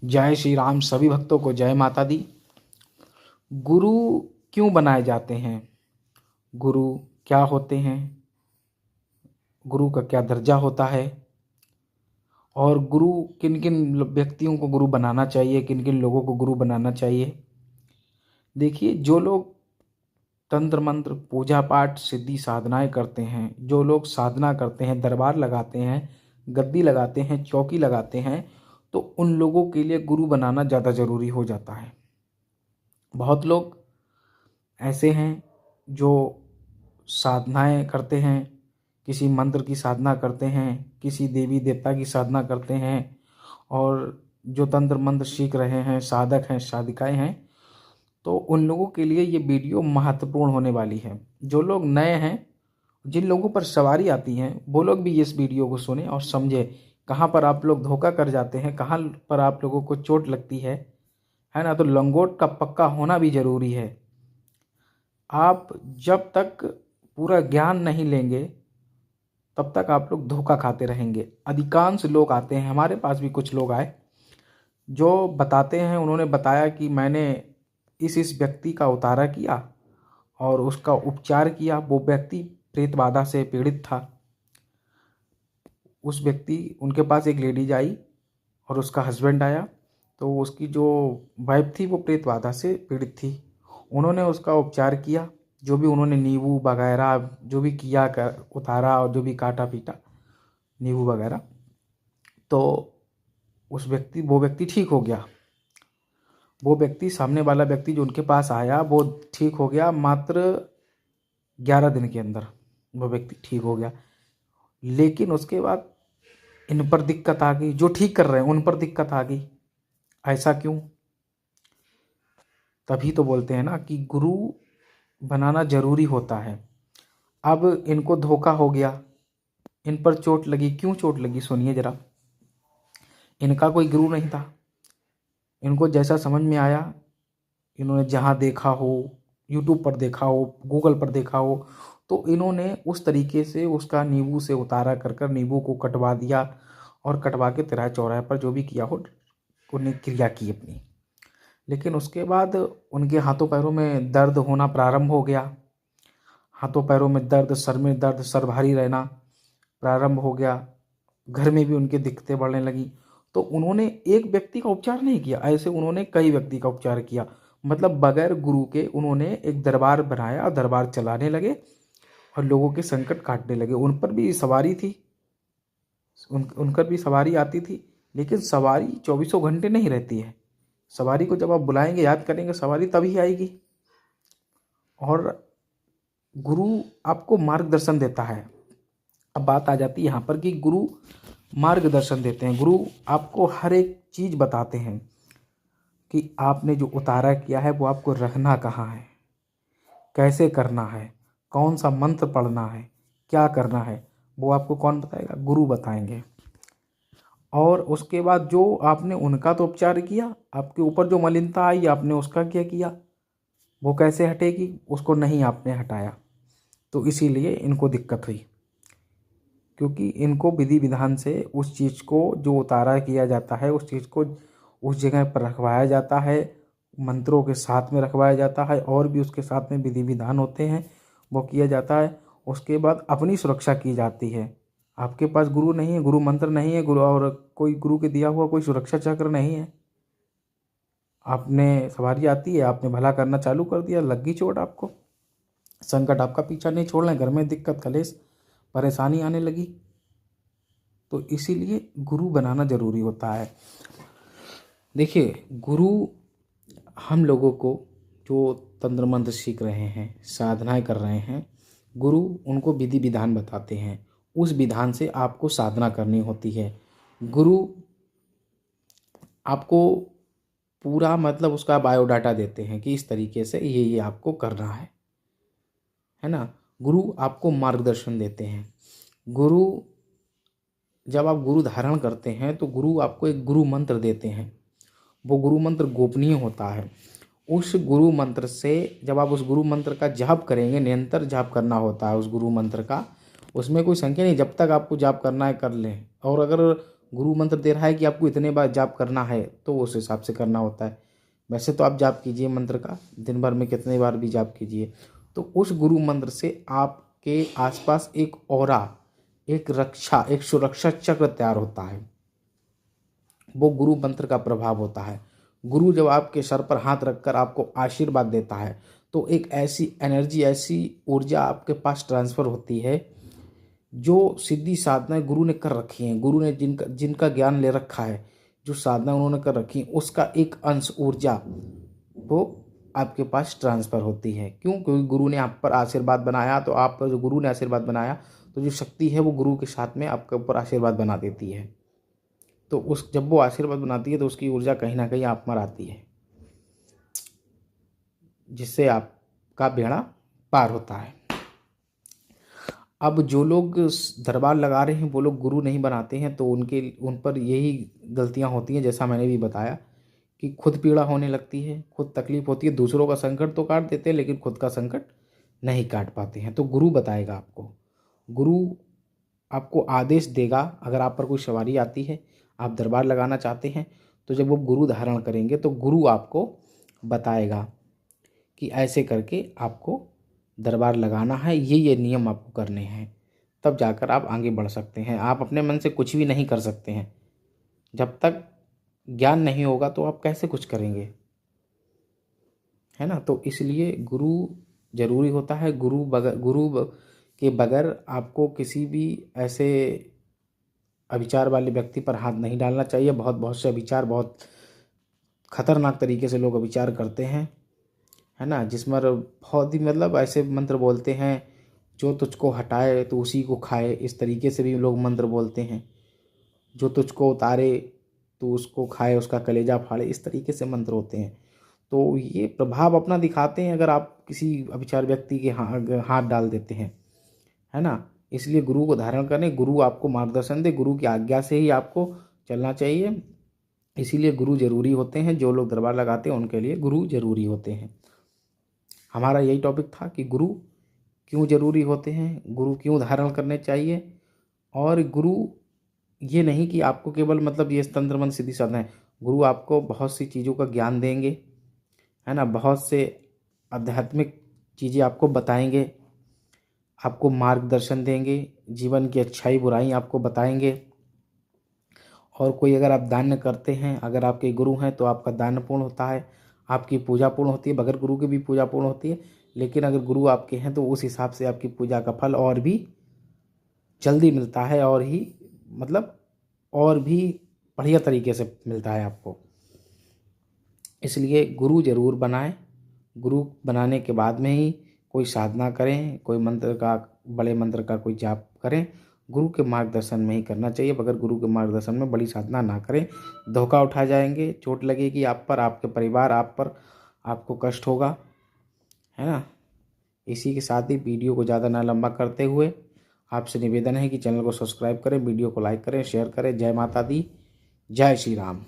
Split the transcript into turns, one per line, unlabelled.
जय श्री राम। सभी भक्तों को जय माता दी। गुरु क्यों बनाए जाते हैं? गुरु क्या होते हैं? गुरु का क्या दर्जा होता है? और गुरु किन किन व्यक्तियों को गुरु बनाना चाहिए, किन किन लोगों को गुरु बनाना चाहिए? देखिए, जो लोग तंत्र मंत्र पूजा पाठ सिद्धि साधनाएं करते हैं, जो लोग साधना करते हैं, दरबार लगाते हैं, गद्दी लगाते हैं, चौकी लगाते हैं, तो उन लोगों के लिए गुरु बनाना ज़्यादा ज़रूरी हो जाता है। बहुत लोग ऐसे हैं जो साधनाएं करते हैं, किसी मंत्र की साधना करते हैं, किसी देवी देवता की साधना करते हैं, और जो तंत्र मंत्र सीख रहे हैं, साधक हैं, साधिकाएं हैं, तो उन लोगों के लिए ये वीडियो महत्वपूर्ण होने वाली है। जो लोग नए हैं, जिन लोगों पर सवारी आती हैं, वो लोग भी इस वीडियो को सुने और समझे कहाँ पर आप लोग धोखा कर जाते हैं, कहाँ पर आप लोगों को चोट लगती है ना। तो लंगोट का पक्का होना भी ज़रूरी है। आप जब तक पूरा ज्ञान नहीं लेंगे तब तक आप लोग धोखा खाते रहेंगे। अधिकांश लोग आते हैं, हमारे पास भी कुछ लोग आए जो बताते हैं, उन्होंने बताया कि मैंने इस व्यक्ति का उतारा किया और उसका उपचार किया। वो व्यक्ति प्रेत बाधा से पीड़ित था। उस व्यक्ति, उनके पास एक लेडीज आई और उसका हस्बैंड आया, तो उसकी जो वाइफ थी वो प्रेत बाधा से पीड़ित थी। उन्होंने उसका उपचार किया, जो भी उन्होंने नींबू वगैरह जो भी किया, कर उतारा, और जो भी काटा पीटा नींबू वगैरह, तो वो व्यक्ति ठीक हो गया। वो व्यक्ति, सामने वाला व्यक्ति जो उनके पास आया, वो ठीक हो गया मात्र 11 दिन के अंदर। वो व्यक्ति ठीक हो गया, लेकिन उसके बाद इन पर दिक्कत आ गई। जो ठीक कर रहे हैं उन पर दिक्कत आ गई। ऐसा क्यों? तभी तो बोलते हैं ना कि गुरु बनाना जरूरी होता है। अब इनको धोखा हो गया, इन पर चोट लगी। क्यों चोट लगी? सुनिए जरा। इनका कोई गुरु नहीं था। इनको जैसा समझ में आया, इन्होंने जहाँ देखा हो, यूट्यूब पर देखा हो, गूगल पर देखा हो, तो इन्होंने उस तरीके से उसका नींबू से उतारा कर कर नींबू को कटवा दिया, और कटवा के तिराहे चौराहे पर जो भी किया हो, उन्हें क्रिया की अपनी। लेकिन उसके बाद उनके हाथों पैरों में दर्द होना प्रारंभ हो गया। हाथों पैरों में दर्द, सर में दर्द, सर भारी रहना प्रारंभ हो गया। घर में भी उनके दिक्कतें बढ़ने लगी। तो उन्होंने एक व्यक्ति का उपचार नहीं किया, ऐसे उन्होंने कई व्यक्ति का उपचार किया। मतलब बगैर गुरु के उन्होंने एक दरबार बनाया और दरबार चलाने लगे और लोगों के संकट काटने लगे। उन पर भी सवारी थी, उनकर भी सवारी आती थी, लेकिन सवारी 24 घंटे नहीं रहती है। सवारी को जब आप बुलाएंगे, याद करेंगे, सवारी तभी आएगी। और गुरु आपको मार्गदर्शन देता है। अब बात आ जाती है यहाँ पर कि गुरु मार्गदर्शन देते हैं। गुरु आपको हर एक चीज़ बताते हैं कि आपने जो उतारा किया है वो आपको रखना कहाँ है, कैसे करना है, कौन सा मंत्र पढ़ना है, क्या करना है, वो आपको कौन बताएगा? गुरु बताएंगे। और उसके बाद जो आपने उनका तो उपचार किया, आपके ऊपर जो मलिनता आई आपने उसका क्या किया? वो कैसे हटेगी? उसको नहीं आपने हटाया, तो इसीलिए इनको दिक्कत हुई। क्योंकि इनको विधि विधान से उस चीज़ को जो उतारा किया जाता है, उस चीज़ को उस जगह पर रखवाया जाता है, मंत्रों के साथ में रखवाया जाता है, और भी उसके साथ में विधि विधान होते हैं, वो किया जाता है। उसके बाद अपनी सुरक्षा की जाती है। आपके पास गुरु नहीं है, गुरु मंत्र नहीं है, गुरु और कोई गुरु के दिया हुआ कोई सुरक्षा चक्र नहीं है, आपने सवारी आती है, आपने भला करना चालू कर दिया, लग गई चोट आपको, संकट आपका पीछा नहीं छोड़ रहे, घर में दिक्कत, कलेश, परेशानी आने लगी। तो इसीलिए गुरु बनाना जरूरी होता है। देखिए, गुरु हम लोगों को जो तंत्र मंत्र सीख रहे हैं, साधनाएं कर रहे हैं, गुरु उनको विधि विधान बताते हैं। उस विधान से आपको साधना करनी होती है। गुरु आपको पूरा मतलब उसका बायोडाटा देते हैं कि इस तरीके से ये आपको करना है ना। गुरु आपको मार्गदर्शन देते हैं। गुरु, जब आप गुरु धारण करते हैं तो गुरु आपको एक गुरु मंत्र देते हैं। वो गुरु मंत्र गोपनीय होता है। उस गुरु मंत्र से जब आप उस गुरु मंत्र का जाप करेंगे, निरंतर जाप करना होता है उस गुरु मंत्र का, उसमें कोई संख्या नहीं, जब तक आपको जाप करना है कर लें। और अगर गुरु मंत्र दे रहा है कि आपको इतने बार जाप करना है तो उस हिसाब से करना होता है। वैसे तो आप जाप कीजिए मंत्र का, दिन भर में कितने बार भी जाप कीजिए, तो उस गुरु मंत्र से आपके आसपास एक ऑरा, एक रक्षा, एक सुरक्षा चक्र तैयार होता है। वो गुरु मंत्र का प्रभाव होता है। गुरु जब आपके सर पर हाथ रखकर आपको आशीर्वाद देता है तो एक ऐसी एनर्जी, ऐसी ऊर्जा आपके पास ट्रांसफ़र होती है जो सीधी साधनाएं गुरु ने कर रखी हैं, गुरु ने जिनका जिनका ज्ञान ले रखा है, जो साधना उन्होंने कर रखी है, उसका एक अंश ऊर्जा वो आपके पास ट्रांसफ़र होती है। क्यों? क्योंकि गुरु ने आप पर आशीर्वाद बनाया, तो आप पर जो गुरु ने आशीर्वाद बनाया तो जो शक्ति है वो गुरु के साथ में आपके ऊपर आशीर्वाद बना देती है। तो उस जब वो आशीर्वाद बनाती है तो उसकी ऊर्जा कहीं ना कहीं आप पर आती है, जिससे आपका बेड़ा पार होता है। अब जो लोग दरबार लगा रहे हैं वो लोग गुरु नहीं बनाते हैं, तो उन पर यही गलतियां होती हैं, जैसा मैंने भी बताया कि खुद पीड़ा होने लगती है, खुद तकलीफ होती है। दूसरों का संकट तो काट देते हैं लेकिन खुद का संकट नहीं काट पाते हैं। तो गुरु बताएगा आपको, गुरु आपको आदेश देगा। अगर आप पर कोई सवारी आती है, आप दरबार लगाना चाहते हैं, तो जब वो गुरु धारण करेंगे तो गुरु आपको बताएगा कि ऐसे करके आपको दरबार लगाना है, ये नियम आपको करने हैं, तब जाकर आप आगे बढ़ सकते हैं। आप अपने मन से कुछ भी नहीं कर सकते हैं। जब तक ज्ञान नहीं होगा तो आप कैसे कुछ करेंगे, है ना। तो इसलिए गुरु जरूरी होता है। गुरु के बगैर आपको किसी भी ऐसे अविचार वाले व्यक्ति पर हाथ नहीं डालना चाहिए। बहुत से अविचार, बहुत खतरनाक तरीके से लोग अविचार करते हैं, है ना, जिसमें बहुत ही मतलब ऐसे मंत्र बोलते हैं, जो तुझको हटाए तो उसी को खाए, इस तरीके से भी लोग मंत्र बोलते हैं। जो तुझको उतारे तो उसको खाए, उसका कलेजा फाड़े, इस तरीके से मंत्र होते हैं। तो ये प्रभाव अपना दिखाते हैं अगर आप किसी अविचार व्यक्ति के हाथ डाल देते हैं, है ना। इसलिए गुरु को धारण करें, गुरु आपको मार्गदर्शन दे, गुरु की आज्ञा से ही आपको चलना चाहिए। इसीलिए गुरु जरूरी होते हैं। जो लोग दरबार लगाते हैं उनके लिए गुरु जरूरी होते हैं। हमारा यही टॉपिक था कि गुरु क्यों जरूरी होते हैं, गुरु क्यों धारण करने चाहिए। और गुरु ये नहीं कि आपको केवल मतलब ये तंत्र मंत्र सीधी साधना है, गुरु आपको बहुत सी चीज़ों का ज्ञान देंगे, है ना, बहुत से आध्यात्मिक चीज़ें आपको बताएंगे, आपको मार्गदर्शन देंगे, जीवन की अच्छाई बुराई आपको बताएंगे। और कोई अगर आप दान करते हैं, अगर आपके गुरु हैं तो आपका दान पूर्ण होता है, आपकी पूजा पूर्ण होती है। बगैर गुरु की भी पूजा पूर्ण होती है, लेकिन अगर गुरु आपके हैं तो उस हिसाब से आपकी पूजा का फल और भी जल्दी मिलता है, और ही मतलब और भी बढ़िया तरीके से मिलता है आपको। इसलिए गुरु जरूर बनाएं। गुरु बनाने के बाद में ही कोई साधना करें, कोई मंत्र का, बड़े मंत्र का कोई जाप करें। गुरु के मार्गदर्शन में ही करना चाहिए। बगैर गुरु के मार्गदर्शन में बड़ी साधना ना करें, धोखा उठा जाएंगे, चोट लगेगी आप पर, आपके परिवार आप पर, आपको कष्ट होगा, है ना। इसी के साथ ही वीडियो को ज़्यादा ना लंबा करते हुए आपसे निवेदन है कि चैनल को सब्सक्राइब करें, वीडियो को लाइक करें, शेयर करें। जय माता दी, जय श्री राम।